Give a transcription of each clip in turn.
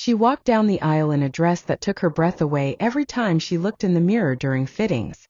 She walked down the aisle in a dress that took her breath away every time she looked in the mirror during fittings.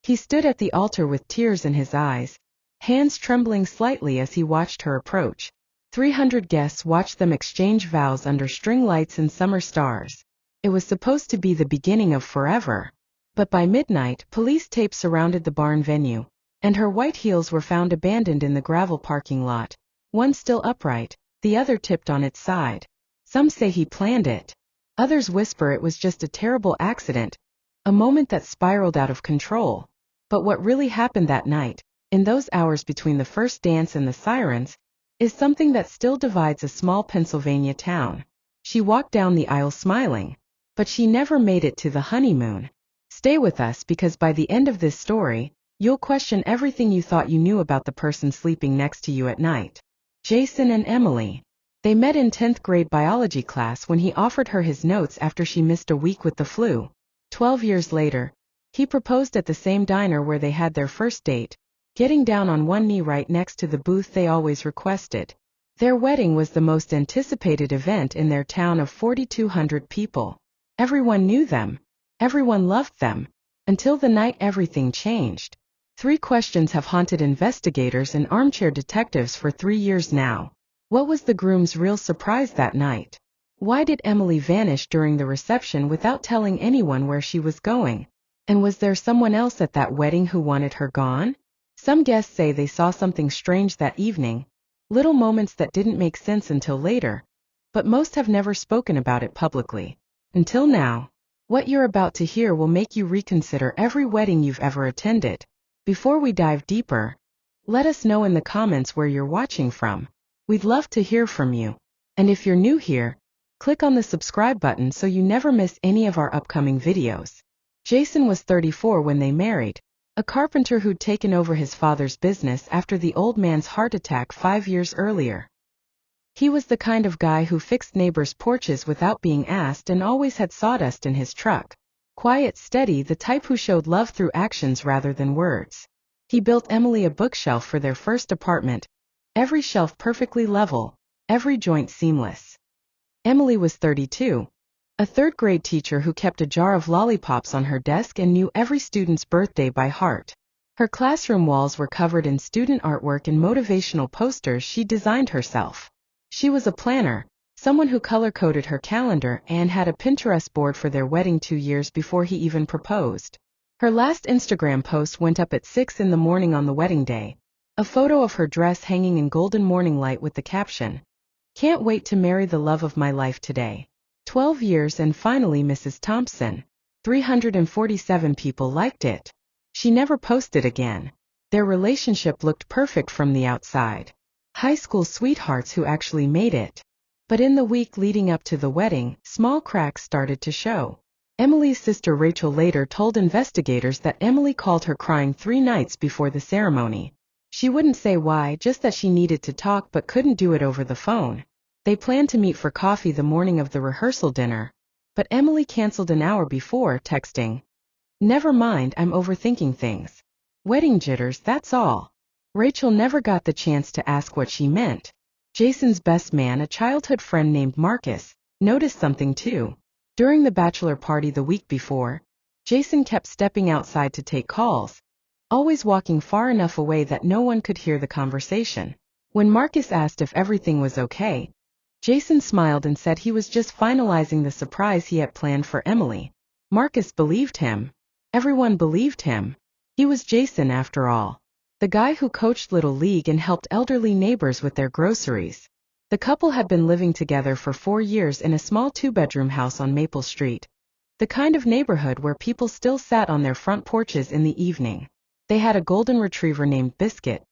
He stood at the altar with tears in his eyes, hands trembling slightly as he watched her approach. 300 guests watched them exchange vows under string lights and summer stars. It was supposed to be the beginning of forever. But by midnight, police tape surrounded the barn venue, and her white heels were found abandoned in the gravel parking lot, one still upright, the other tipped on its side. Some say he planned it. Others whisper it was just a terrible accident, a moment that spiraled out of control. But what really happened that night, in those hours between the first dance and the sirens, is something that still divides a small Pennsylvania town. She walked down the aisle smiling, but she never made it to the honeymoon. Stay with us because by the end of this story, you'll question everything you thought you knew about the person sleeping next to you at night. Jason and Emily. They met in 10th grade biology class when he offered her his notes after she missed a week with the flu. 12 years later, he proposed at the same diner where they had their first date, getting down on one knee right next to the booth they always requested. Their wedding was the most anticipated event in their town of 4,200 people. Everyone knew them. Everyone loved them. Until the night everything changed. 3 questions have haunted investigators and armchair detectives for 3 years now. What was the groom's real surprise that night? Why did Emily vanish during the reception without telling anyone where she was going? And was there someone else at that wedding who wanted her gone? Some guests say they saw something strange that evening, little moments that didn't make sense until later, but most have never spoken about it publicly. Until now. What you're about to hear will make you reconsider every wedding you've ever attended. Before we dive deeper, let us know in the comments where you're watching from. We'd love to hear from you. And if you're new here, click on the subscribe button so you never miss any of our upcoming videos. Jason was 34 when they married, a carpenter who'd taken over his father's business after the old man's heart attack 5 years earlier. He was the kind of guy who fixed neighbors' porches without being asked and always had sawdust in his truck. Quiet, steady, the type who showed love through actions rather than words. He built Emily a bookshelf for their first apartment, every shelf perfectly level, every joint seamless. Emily was 32, a 3rd-grade teacher who kept a jar of lollipops on her desk and knew every student's birthday by heart. Her classroom walls were covered in student artwork and motivational posters she designed herself. She was a planner, someone who color-coded her calendar and had a Pinterest board for their wedding 2 years before he even proposed. Her last Instagram post went up at 6 in the morning on the wedding day, a photo of her dress hanging in golden morning light with the caption, "Can't wait to marry the love of my life today." 12 years and finally Mrs. Thompson. 347 people liked it. She never posted again. Their relationship looked perfect from the outside. High school sweethearts who actually made it. But in the week leading up to the wedding, small cracks started to show. Emily's sister Rachel later told investigators that Emily called her crying 3 nights before the ceremony. She wouldn't say why, just that she needed to talk but couldn't do it over the phone. They planned to meet for coffee the morning of the rehearsal dinner, but Emily canceled an hour before, texting, "Never mind, I'm overthinking things. Wedding jitters, that's all." Rachel never got the chance to ask what she meant. Jason's best man, a childhood friend named Marcus, noticed something too. During the bachelor party the week before, Jason kept stepping outside to take calls, always walking far enough away that no one could hear the conversation. When Marcus asked if everything was okay, Jason smiled and said he was just finalizing the surprise he had planned for Emily. Marcus believed him. Everyone believed him. He was Jason after all. The guy who coached Little League and helped elderly neighbors with their groceries. The couple had been living together for 4 years in a small 2-bedroom house on Maple Street, the kind of neighborhood where people still sat on their front porches in the evening. They had a golden retriever named Biscuit,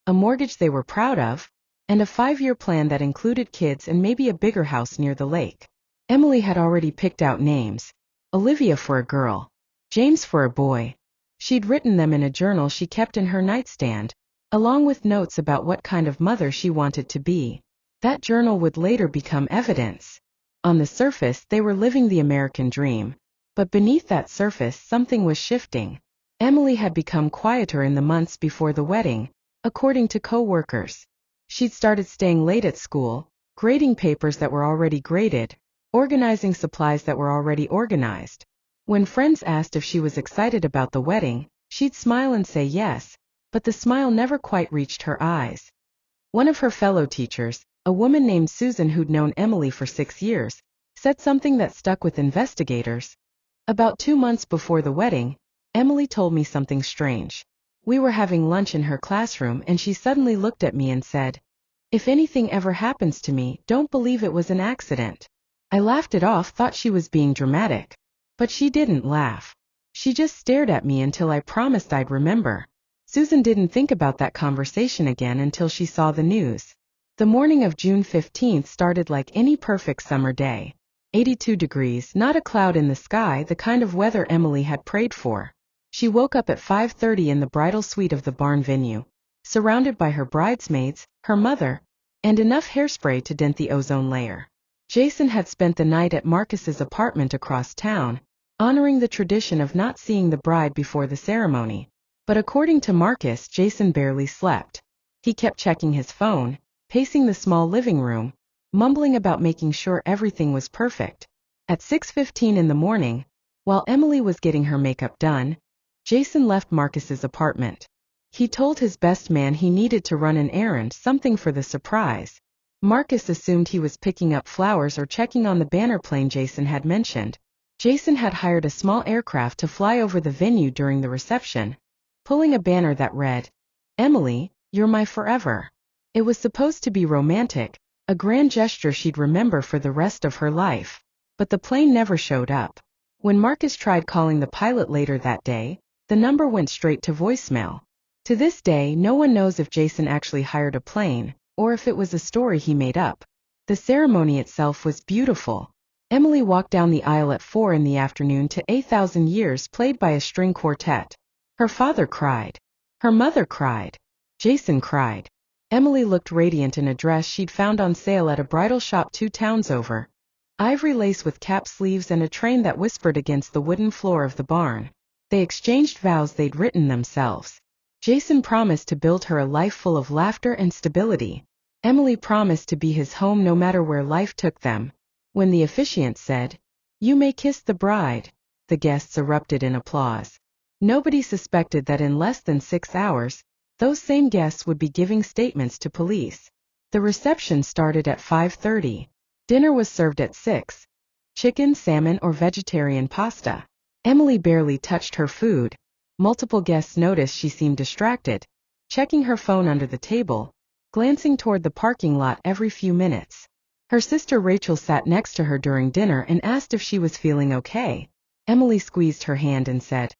a mortgage they were proud of, and a 5-year plan that included kids and maybe a bigger house near the lake. Emily had already picked out names. Olivia for a girl, James for a boy. She'd written them in a journal she kept in her nightstand, along with notes about what kind of mother she wanted to be. That journal would later become evidence. On the surface, they were living the American dream. But beneath that surface, something was shifting. Emily had become quieter in the months before the wedding, according to co-workers. She'd started staying late at school, grading papers that were already graded, organizing supplies that were already organized. When friends asked if she was excited about the wedding, she'd smile and say yes, but the smile never quite reached her eyes. One of her fellow teachers, a woman named Susan who'd known Emily for 6 years, said something that stuck with investigators. About 2 months before the wedding, Emily told me something strange. We were having lunch in her classroom and she suddenly looked at me and said, "If anything ever happens to me, don't believe it was an accident." I laughed it off, thought she was being dramatic. But she didn't laugh. She just stared at me until I promised I'd remember. Susan didn't think about that conversation again until she saw the news. The morning of June 15th started like any perfect summer day. 82 degrees, not a cloud in the sky, the kind of weather Emily had prayed for. She woke up at 5:30 in the bridal suite of the barn venue, surrounded by her bridesmaids, her mother, and enough hairspray to dent the ozone layer. Jason had spent the night at Marcus's apartment across town, honoring the tradition of not seeing the bride before the ceremony. But according to Marcus, Jason barely slept. He kept checking his phone, pacing the small living room, mumbling about making sure everything was perfect. At 6:15 in the morning, while Emily was getting her makeup done, Jason left Marcus's apartment. He told his best man he needed to run an errand, something for the surprise. Marcus assumed he was picking up flowers or checking on the banner plane Jason had mentioned. Jason had hired a small aircraft to fly over the venue during the reception, pulling a banner that read, "Emily, you're my forever." It was supposed to be romantic, a grand gesture she'd remember for the rest of her life. But the plane never showed up. When Marcus tried calling the pilot later that day, the number went straight to voicemail. To this day, no one knows if Jason actually hired a plane, or if it was a story he made up. The ceremony itself was beautiful. Emily walked down the aisle at 4 in the afternoon to A Thousand Years, played by a string quartet. Her father cried. Her mother cried. Jason cried. Emily looked radiant in a dress she'd found on sale at a bridal shop 2 towns over. Ivory lace with cap sleeves and a train that whispered against the wooden floor of the barn. They exchanged vows they'd written themselves. Jason promised to build her a life full of laughter and stability. Emily promised to be his home no matter where life took them. When the officiant said, "You may kiss the bride," the guests erupted in applause. Nobody suspected that in less than 6 hours, those same guests would be giving statements to police. The reception started at 5:30. Dinner was served at 6. Chicken, salmon, or vegetarian pasta. Emily barely touched her food. Multiple guests noticed she seemed distracted, checking her phone under the table, glancing toward the parking lot every few minutes. Her sister Rachel sat next to her during dinner and asked if she was feeling okay. Emily squeezed her hand and said,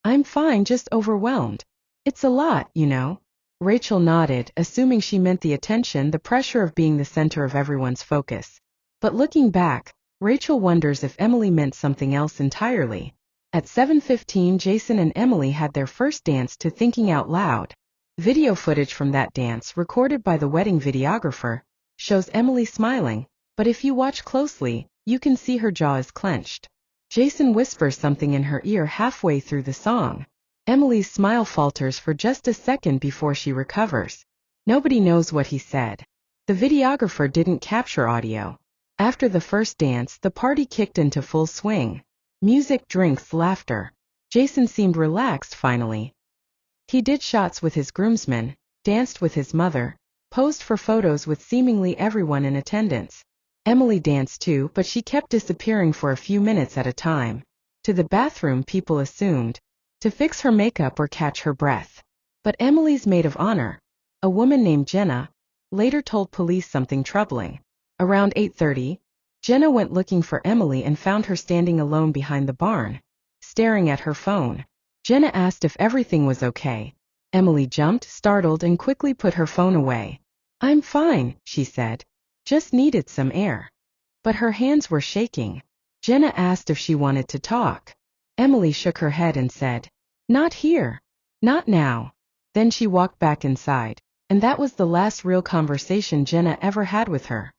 "I'm fine, just overwhelmed. It's a lot, you know." Rachel nodded, assuming she meant the attention, the pressure of being the center of everyone's focus. But looking back, Rachel wonders if Emily meant something else entirely. At 7:15, Jason and Emily had their first dance to Thinking Out Loud. Video footage from that dance, recorded by the wedding videographer, shows Emily smiling, but if you watch closely, you can see her jaw is clenched. Jason whispers something in her ear halfway through the song. Emily's smile falters for just a second before she recovers. Nobody knows what he said. The videographer didn't capture audio. After the first dance, the party kicked into full swing. Music, drinks, laughter. Jason seemed relaxed finally. He did shots with his groomsmen, danced with his mother, posed for photos with seemingly everyone in attendance. Emily danced too, but she kept disappearing for a few minutes at a time. To the bathroom, people assumed, to fix her makeup or catch her breath. But Emily's maid of honor, a woman named Jenna, later told police something troubling. Around 8:30, Jenna went looking for Emily and found her standing alone behind the barn, staring at her phone. Jenna asked if everything was okay. Emily jumped, startled, and quickly put her phone away. "I'm fine," she said. "Just needed some air." But her hands were shaking. Jenna asked if she wanted to talk. Emily shook her head and said, "Not here. Not now." Then she walked back inside, and that was the last real conversation Jenna ever had with her.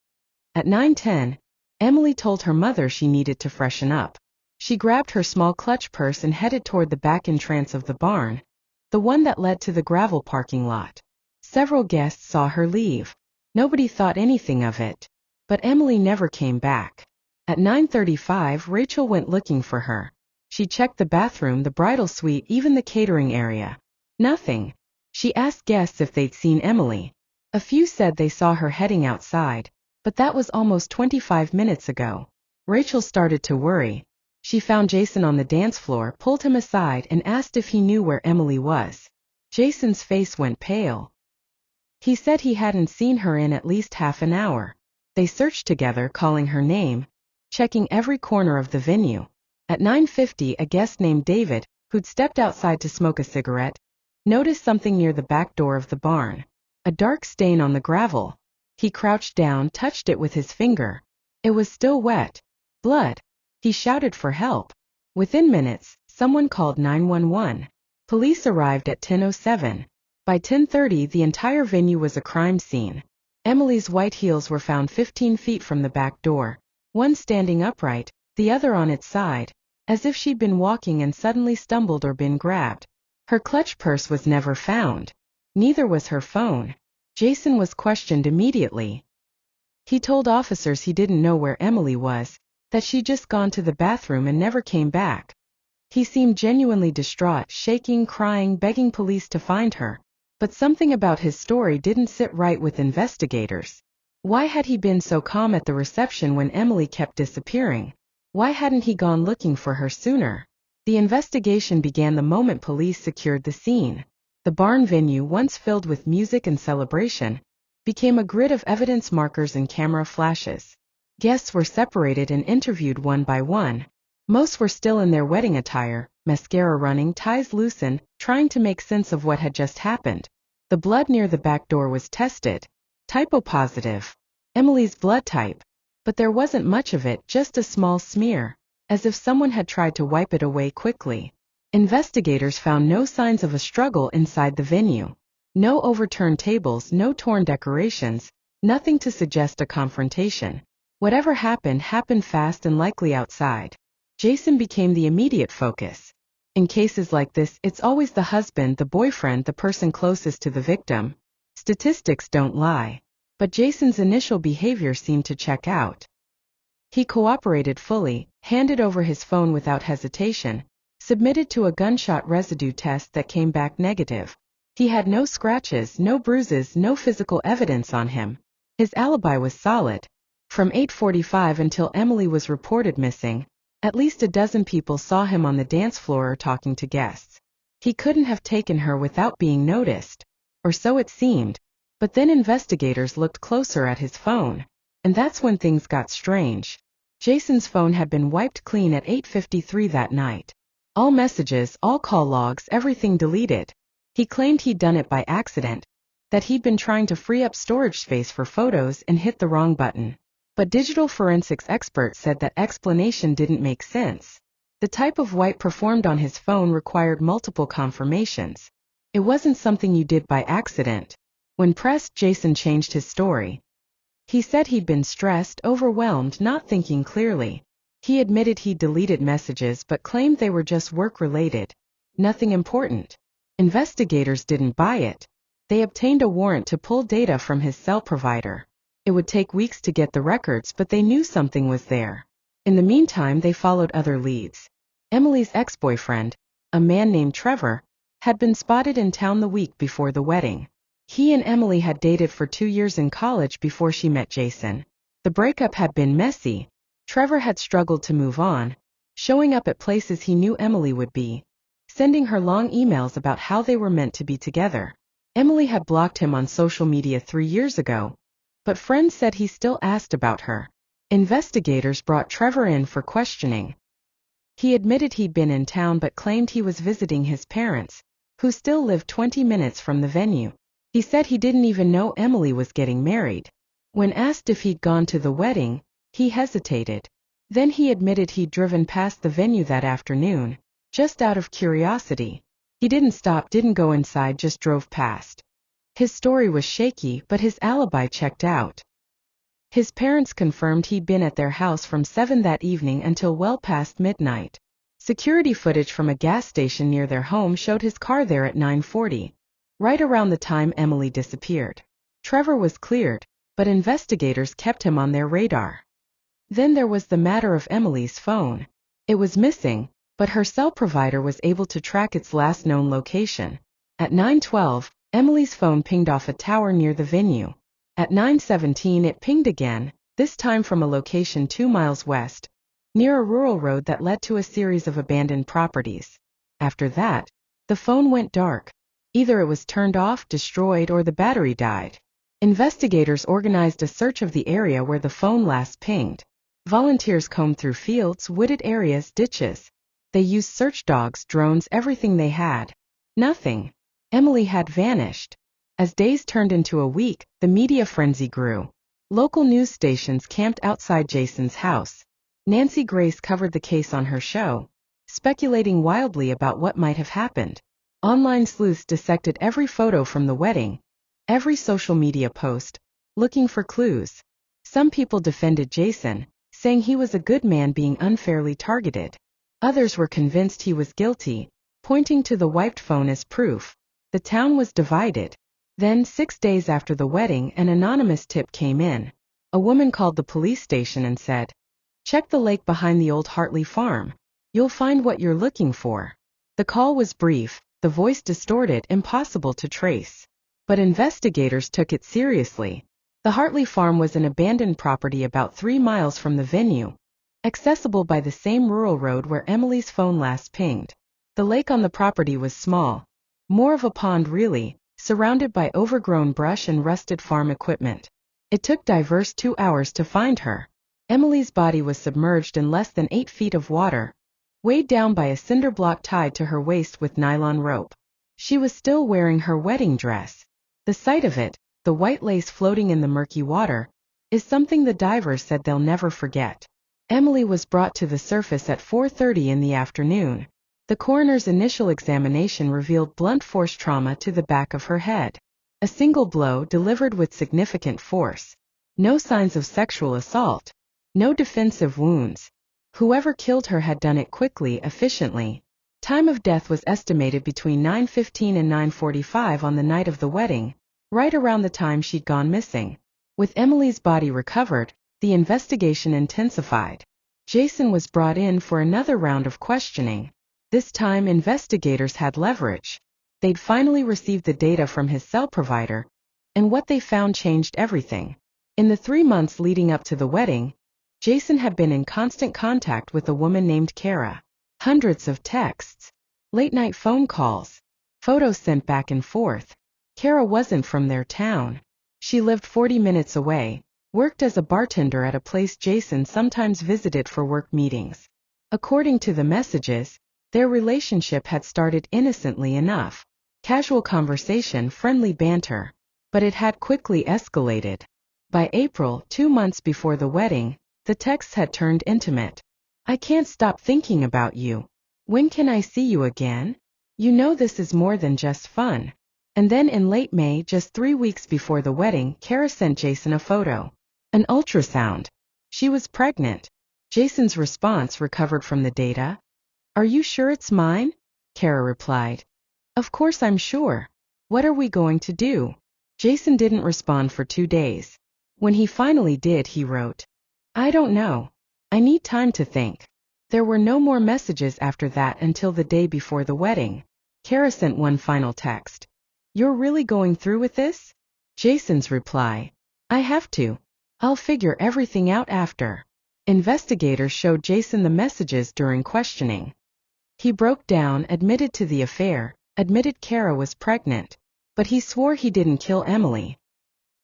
At 9:10, Emily told her mother she needed to freshen up. She grabbed her small clutch purse and headed toward the back entrance of the barn, the one that led to the gravel parking lot. Several guests saw her leave. Nobody thought anything of it. But Emily never came back. At 9:35, Rachel went looking for her. She checked the bathroom, the bridal suite, even the catering area. Nothing. She asked guests if they'd seen Emily. A few said they saw her heading outside, but that was almost 25 minutes ago. Rachel started to worry. She found Jason on the dance floor, pulled him aside, and asked if he knew where Emily was. Jason's face went pale. He said he hadn't seen her in at least half an hour. They searched together, calling her name, checking every corner of the venue. At 9:50, a guest named David, who'd stepped outside to smoke a cigarette, noticed something near the back door of the barn. A dark stain on the gravel. He crouched down, touched it with his finger. It was still wet. Blood. He shouted for help. Within minutes, someone called 911. Police arrived at 10:07. By 10:30, the entire venue was a crime scene. Emily's white heels were found 15 feet from the back door, one standing upright, the other on its side, as if she'd been walking and suddenly stumbled or been grabbed. Her clutch purse was never found. Neither was her phone. Jason was questioned immediately. He told officers he didn't know where Emily was, that she'd just gone to the bathroom and never came back. He seemed genuinely distraught, shaking, crying, begging police to find her. But something about his story didn't sit right with investigators. Why had he been so calm at the reception when Emily kept disappearing? Why hadn't he gone looking for her sooner? The investigation began the moment police secured the scene. The barn venue, once filled with music and celebration, became a grid of evidence, markers, and camera flashes. Guests were separated and interviewed one by one. Most were still in their wedding attire, mascara running, ties loosened, trying to make sense of what had just happened. The blood near the back door was tested. Typo positive. Emily's blood type. But there wasn't much of it, just a small smear, as if someone had tried to wipe it away quickly. Investigators found no signs of a struggle inside the venue. No overturned tables, no torn decorations, nothing to suggest a confrontation. Whatever happened happened fast and likely outside. Jason became the immediate focus. In cases like this, it's always the husband, the boyfriend, the person closest to the victim. Statistics don't lie. But Jason's initial behavior seemed to check out. He cooperated fully, handed over his phone without hesitation, submitted to a gunshot residue test that came back negative. He had no scratches, no bruises, no physical evidence on him. His alibi was solid. From 8:45 until Emily was reported missing, at least a dozen people saw him on the dance floor or talking to guests. He couldn't have taken her without being noticed. Or so it seemed. But then investigators looked closer at his phone. And that's when things got strange. Jason's phone had been wiped clean at 8:53 that night. All messages, all call logs, everything deleted. He claimed he'd done it by accident, that he'd been trying to free up storage space for photos and hit the wrong button. But digital forensics experts said that explanation didn't make sense. The type of wipe performed on his phone required multiple confirmations. It wasn't something you did by accident. When pressed, Jason changed his story. He said he'd been stressed, overwhelmed, not thinking clearly. He admitted he'd deleted messages but claimed they were just work-related. Nothing important. Investigators didn't buy it. They obtained a warrant to pull data from his cell provider. It would take weeks to get the records, but they knew something was there. In the meantime, they followed other leads. Emily's ex-boyfriend, a man named Trevor, had been spotted in town the week before the wedding. He and Emily had dated for 2 years in college before she met Jason. The breakup had been messy. Trevor had struggled to move on, showing up at places he knew Emily would be, sending her long emails about how they were meant to be together. Emily had blocked him on social media 3 years ago, but friends said he still asked about her. Investigators brought Trevor in for questioning. He admitted he'd been in town but claimed he was visiting his parents, who still lived 20 minutes from the venue. He said he didn't even know Emily was getting married. When asked if he'd gone to the wedding, he hesitated. Then he admitted he'd driven past the venue that afternoon, just out of curiosity. He didn't stop, didn't go inside, just drove past. His story was shaky, but his alibi checked out. His parents confirmed he'd been at their house from 7 that evening until well past midnight. Security footage from a gas station near their home showed his car there at 9:40, right around the time Emily disappeared. Trevor was cleared, but investigators kept him on their radar. Then there was the matter of Emily's phone. It was missing, but her cell provider was able to track its last known location. At 9:12, Emily's phone pinged off a tower near the venue. At 9:17 it pinged again, this time from a location 2 miles west, near a rural road that led to a series of abandoned properties. After that, the phone went dark. Either it was turned off, destroyed, or the battery died. Investigators organized a search of the area where the phone last pinged. Volunteers combed through fields, wooded areas, ditches. They used search dogs, drones, everything they had. Nothing. Emily had vanished. As days turned into a week, the media frenzy grew. Local news stations camped outside Jason's house. Nancy Grace covered the case on her show, speculating wildly about what might have happened. Online sleuths dissected every photo from the wedding, every social media post, looking for clues. Some people defended Jason, saying he was a good man being unfairly targeted. Others were convinced he was guilty, pointing to the wiped phone as proof. The town was divided. Then, 6 days after the wedding, an anonymous tip came in. A woman called the police station and said, "Check the lake behind the old Hartley farm. You'll find what you're looking for." The call was brief, the voice distorted, impossible to trace. But investigators took it seriously. The Hartley farm was an abandoned property about 3 miles from the venue, accessible by the same rural road where Emily's phone last pinged. The lake on the property was small, more of a pond really, surrounded by overgrown brush and rusted farm equipment. It took divers 2 hours to find her. Emily's body was submerged in less than 8 feet of water, weighed down by a cinder block tied to her waist with nylon rope. She was still wearing her wedding dress. The sight of it, the white lace floating in the murky water, is something the divers said they'll never forget. Emily was brought to the surface at 4:30 in the afternoon. The coroner's initial examination revealed blunt force trauma to the back of her head. A single blow delivered with significant force. No signs of sexual assault. No defensive wounds. Whoever killed her had done it quickly, efficiently. Time of death was estimated between 9:15 and 9:45 on the night of the wedding, right around the time she'd gone missing. With Emily's body recovered, the investigation intensified. Jason was brought in for another round of questioning. This time investigators had leverage. They'd finally received the data from his cell provider, and what they found changed everything. In the 3 months leading up to the wedding, Jason had been in constant contact with a woman named Kara. Hundreds of texts, late-night phone calls, photos sent back and forth. Kara wasn't from their town. She lived 40 minutes away, worked as a bartender at a place Jason sometimes visited for work meetings. According to the messages, their relationship had started innocently enough. Casual conversation, friendly banter. But it had quickly escalated. By April, 2 months before the wedding, the texts had turned intimate. "I can't stop thinking about you. When can I see you again? You know this is more than just fun." And then in late May, just 3 weeks before the wedding, Kara sent Jason a photo. An ultrasound. She was pregnant. Jason's response, recovered from the data. "Are you sure it's mine?" Kara replied. "Of course I'm sure. What are we going to do?" Jason didn't respond for 2 days. When he finally did, he wrote, "I don't know. I need time to think." There were no more messages after that until the day before the wedding. Kara sent one final text. "You're really going through with this?" Jason's reply, "I have to. I'll figure everything out after." Investigators showed Jason the messages during questioning. He broke down, admitted to the affair, admitted Kara was pregnant, but he swore he didn't kill Emily.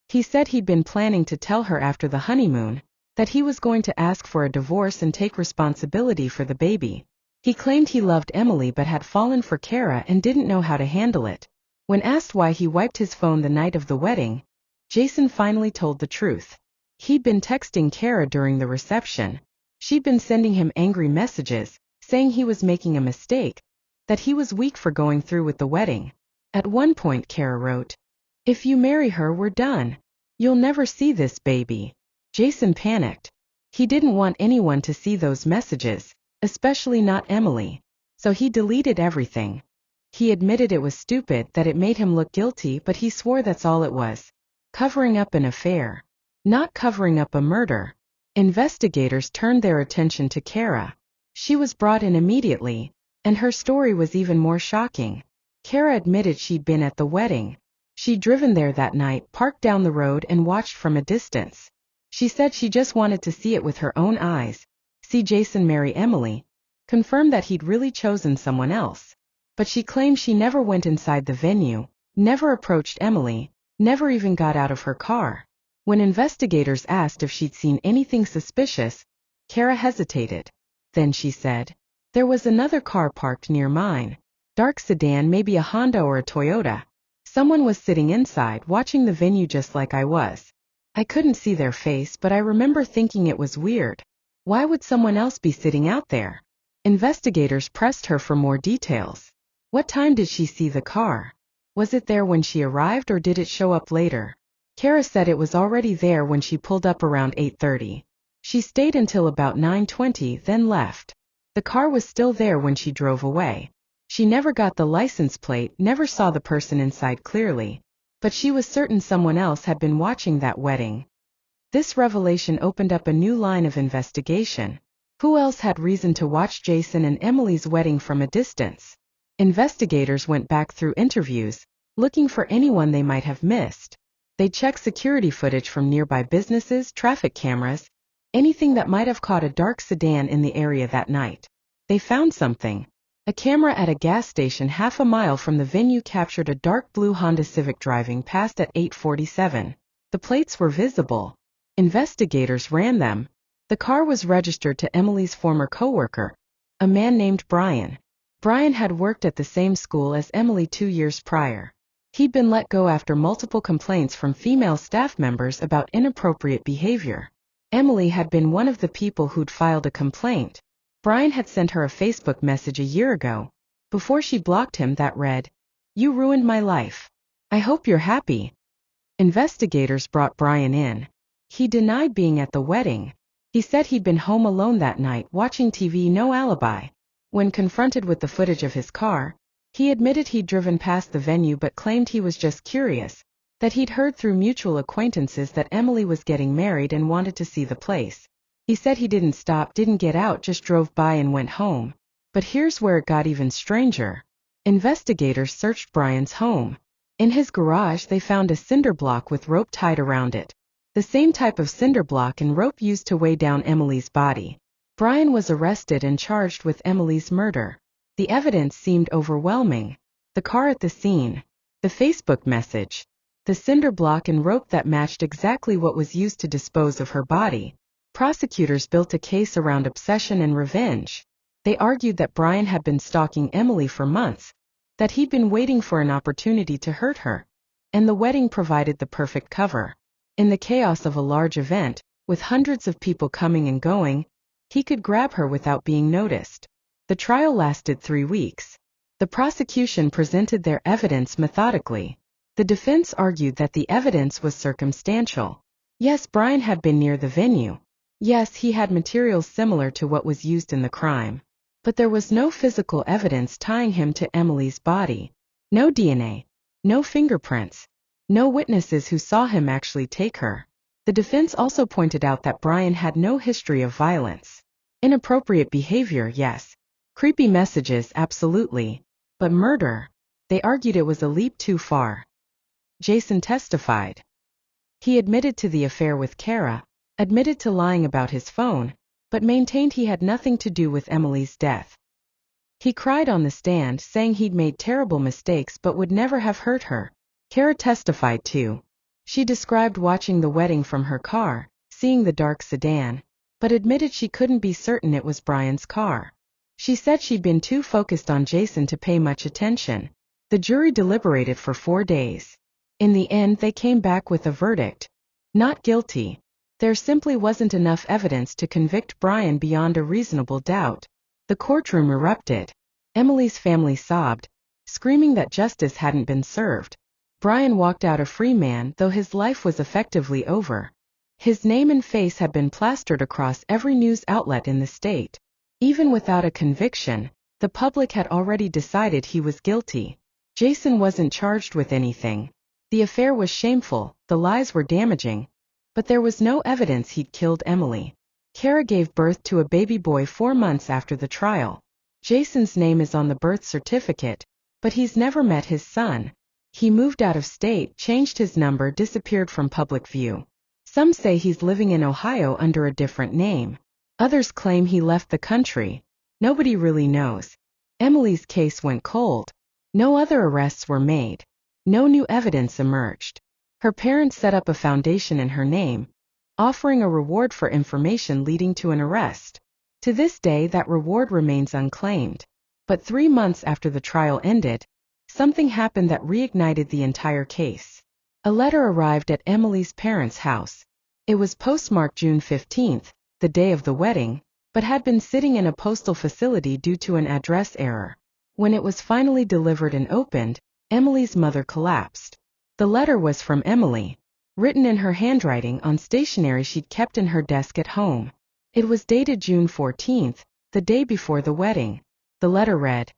He said he'd been planning to tell her after the honeymoon, that he was going to ask for a divorce and take responsibility for the baby. He claimed he loved Emily but had fallen for Kara and didn't know how to handle it. When asked why he wiped his phone the night of the wedding, Jason finally told the truth. He'd been texting Kara during the reception. She'd been sending him angry messages, saying he was making a mistake, that he was weak for going through with the wedding. At one point Kara wrote, "If you marry her, we're done. You'll never see this baby." Jason panicked. He didn't want anyone to see those messages, especially not Emily. So he deleted everything. He admitted it was stupid, that it made him look guilty, but he swore that's all it was. Covering up an affair. Not covering up a murder. Investigators turned their attention to Kara. She was brought in immediately, and her story was even more shocking. Kara admitted she'd been at the wedding. She'd driven there that night, parked down the road and watched from a distance. She said she just wanted to see it with her own eyes, see Jason marry Emily, confirm that he'd really chosen someone else. But she claimed she never went inside the venue, never approached Emily, never even got out of her car. When investigators asked if she'd seen anything suspicious, Kara hesitated. Then she said, "There was another car parked near mine. Dark sedan, maybe a Honda or a Toyota. Someone was sitting inside watching the venue just like I was. I couldn't see their face, but I remember thinking it was weird. Why would someone else be sitting out there?" Investigators pressed her for more details. What time did she see the car? Was it there when she arrived or did it show up later? Kara said it was already there when she pulled up around 8:30. She stayed until about 9:20, then left. The car was still there when she drove away. She never got the license plate, never saw the person inside clearly, but she was certain someone else had been watching that wedding. This revelation opened up a new line of investigation. Who else had reason to watch Jason and Emily's wedding from a distance? Investigators went back through interviews, looking for anyone they might have missed. They checked security footage from nearby businesses, traffic cameras, anything that might have caught a dark sedan in the area that night. They found something. A camera at a gas station half a mile from the venue captured a dark blue Honda Civic driving past at 8:47. The plates were visible. Investigators ran them. The car was registered to Emily's former coworker, a man named Brian. Brian had worked at the same school as Emily 2 years prior. He'd been let go after multiple complaints from female staff members about inappropriate behavior. Emily had been one of the people who'd filed a complaint. Brian had sent her a Facebook message a year ago, before she blocked him, that read, "You ruined my life. I hope you're happy." Investigators brought Brian in. He denied being at the wedding. He said he'd been home alone that night watching TV, no alibi. When confronted with the footage of his car, he admitted he'd driven past the venue but claimed he was just curious, that he'd heard through mutual acquaintances that Emily was getting married and wanted to see the place. He said he didn't stop, didn't get out, just drove by and went home. But here's where it got even stranger. Investigators searched Brian's home. In his garage they found a cinder block with rope tied around it. The same type of cinder block and rope used to weigh down Emily's body. Brian was arrested and charged with Emily's murder. The evidence seemed overwhelming. The car at the scene, the Facebook message, the cinder block and rope that matched exactly what was used to dispose of her body. Prosecutors built a case around obsession and revenge. They argued that Brian had been stalking Emily for months, that he'd been waiting for an opportunity to hurt her, and the wedding provided the perfect cover. In the chaos of a large event, with hundreds of people coming and going, he could grab her without being noticed. The trial lasted 3 weeks. The prosecution presented their evidence methodically. The defense argued that the evidence was circumstantial. Yes, Brian had been near the venue. Yes, he had materials similar to what was used in the crime. But there was no physical evidence tying him to Emily's body. No DNA. No fingerprints. No witnesses who saw him actually take her. The defense also pointed out that Brian had no history of violence. Inappropriate behavior, yes. Creepy messages, absolutely. But murder? They argued it was a leap too far. Jason testified. He admitted to the affair with Kara, admitted to lying about his phone, but maintained he had nothing to do with Emily's death. He cried on the stand, saying he'd made terrible mistakes but would never have hurt her. Kara testified too. She described watching the wedding from her car, seeing the dark sedan, but admitted she couldn't be certain it was Brian's car. She said she'd been too focused on Jason to pay much attention. The jury deliberated for 4 days. In the end, they came back with a verdict. Not guilty. There simply wasn't enough evidence to convict Brian beyond a reasonable doubt. The courtroom erupted. Emily's family sobbed, screaming that justice hadn't been served. Brian walked out a free man, though his life was effectively over. His name and face had been plastered across every news outlet in the state. Even without a conviction, the public had already decided he was guilty. Jason wasn't charged with anything. The affair was shameful, the lies were damaging, but there was no evidence he'd killed Emily. Kara gave birth to a baby boy 4 months after the trial. Jason's name is on the birth certificate, but he's never met his son. He moved out of state, changed his number, disappeared from public view. Some say he's living in Ohio under a different name. Others claim he left the country. Nobody really knows. Emily's case went cold. No other arrests were made. No new evidence emerged. Her parents set up a foundation in her name, offering a reward for information leading to an arrest. To this day, that reward remains unclaimed. But 3 months after the trial ended, something happened that reignited the entire case. A letter arrived at Emily's parents' house. It was postmarked June 15th, the day of the wedding, but had been sitting in a postal facility due to an address error. When it was finally delivered and opened, Emily's mother collapsed. The letter was from Emily, written in her handwriting on stationery she'd kept in her desk at home. It was dated June 14th, the day before the wedding. The letter read,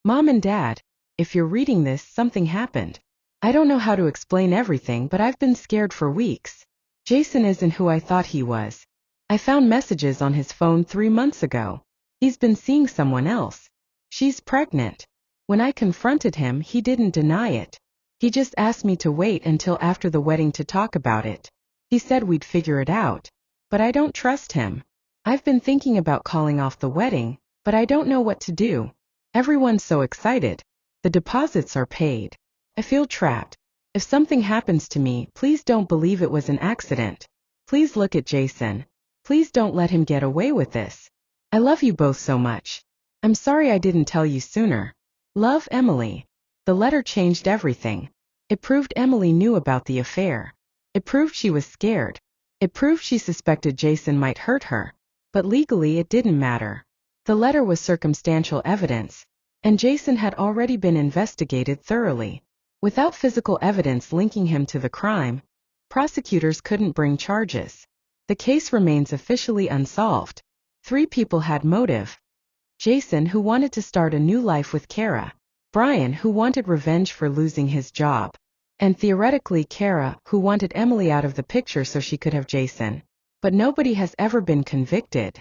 "Mom and Dad, if you're reading this, something happened. I don't know how to explain everything, but I've been scared for weeks. Jason isn't who I thought he was. I found messages on his phone 3 months ago. He's been seeing someone else. She's pregnant." When I confronted him, he didn't deny it. He just asked me to wait until after the wedding to talk about it. He said we'd figure it out. But I don't trust him. I've been thinking about calling off the wedding, but I don't know what to do. Everyone's so excited. The deposits are paid. I feel trapped. If something happens to me, please don't believe it was an accident. Please look at Jason. Please don't let him get away with this. I love you both so much. I'm sorry I didn't tell you sooner. Love, Emily. The letter changed everything. It proved Emily knew about the affair. It proved she was scared. It proved she suspected Jason might hurt her. But legally it didn't matter. The letter was circumstantial evidence, and Jason had already been investigated thoroughly. Without physical evidence linking him to the crime, prosecutors couldn't bring charges. The case remains officially unsolved. 3 people had motive. Jason, who wanted to start a new life with Kara. Brian, who wanted revenge for losing his job. And theoretically Kara, who wanted Emily out of the picture so she could have Jason. But nobody has ever been convicted.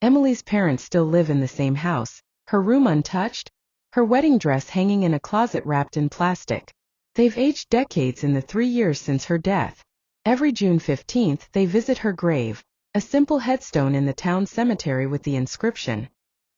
Emily's parents still live in the same house, her room untouched, her wedding dress hanging in a closet wrapped in plastic. They've aged decades in the 3 years since her death. Every June 15th they visit her grave, a simple headstone in the town cemetery with the inscription,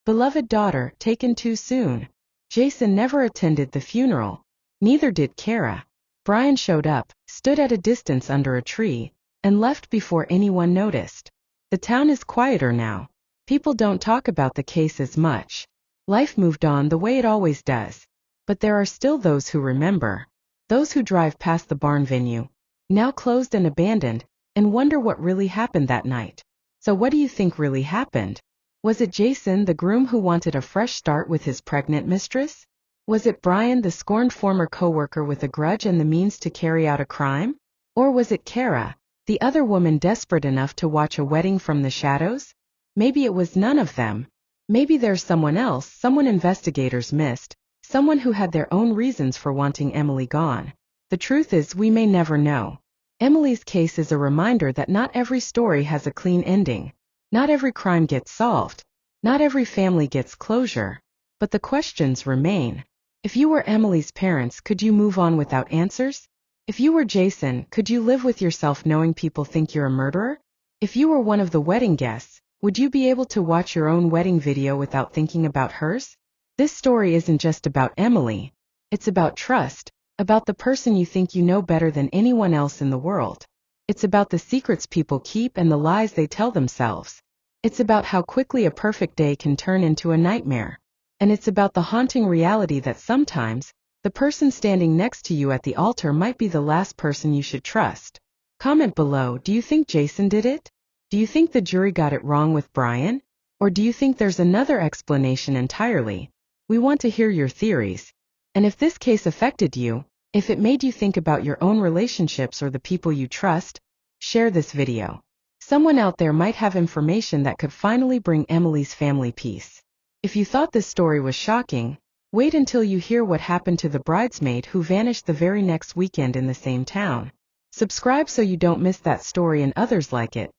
"Beloved daughter, taken too soon." Jason never attended the funeral. Neither did Kara. Brian showed up, stood at a distance under a tree, and left before anyone noticed. The town is quieter now. People don't talk about the case as much. Life moved on the way it always does. But there are still those who remember. Those who drive past the barn venue, now closed and abandoned, and wonder what really happened that night. So what do you think really happened? Was it Jason, the groom who wanted a fresh start with his pregnant mistress? Was it Brian, the scorned former co-worker with a grudge and the means to carry out a crime? Or was it Kara, the other woman desperate enough to watch a wedding from the shadows? Maybe it was none of them. Maybe there's someone else, someone investigators missed, someone who had their own reasons for wanting Emily gone. The truth is, we may never know. Emily's case is a reminder that not every story has a clean ending. Not every crime gets solved. Not every family gets closure. But the questions remain. If you were Emily's parents, could you move on without answers? If you were Jason, could you live with yourself knowing people think you're a murderer? If you were one of the wedding guests, would you be able to watch your own wedding video without thinking about hers? This story isn't just about Emily. It's about trust, about the person you think you know better than anyone else in the world. It's about the secrets people keep and the lies they tell themselves. It's about how quickly a perfect day can turn into a nightmare. And it's about the haunting reality that sometimes, the person standing next to you at the altar might be the last person you should trust. Comment below, do you think Jason did it? Do you think the jury got it wrong with Brian? Or do you think there's another explanation entirely? We want to hear your theories. And if this case affected you, if it made you think about your own relationships or the people you trust, share this video. Someone out there might have information that could finally bring Emily's family peace. If you thought this story was shocking, wait until you hear what happened to the bridesmaid who vanished the very next weekend in the same town. Subscribe so you don't miss that story and others like it.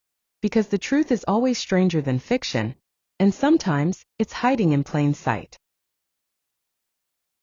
because the truth is always stranger than fiction, and sometimes it's hiding in plain sight.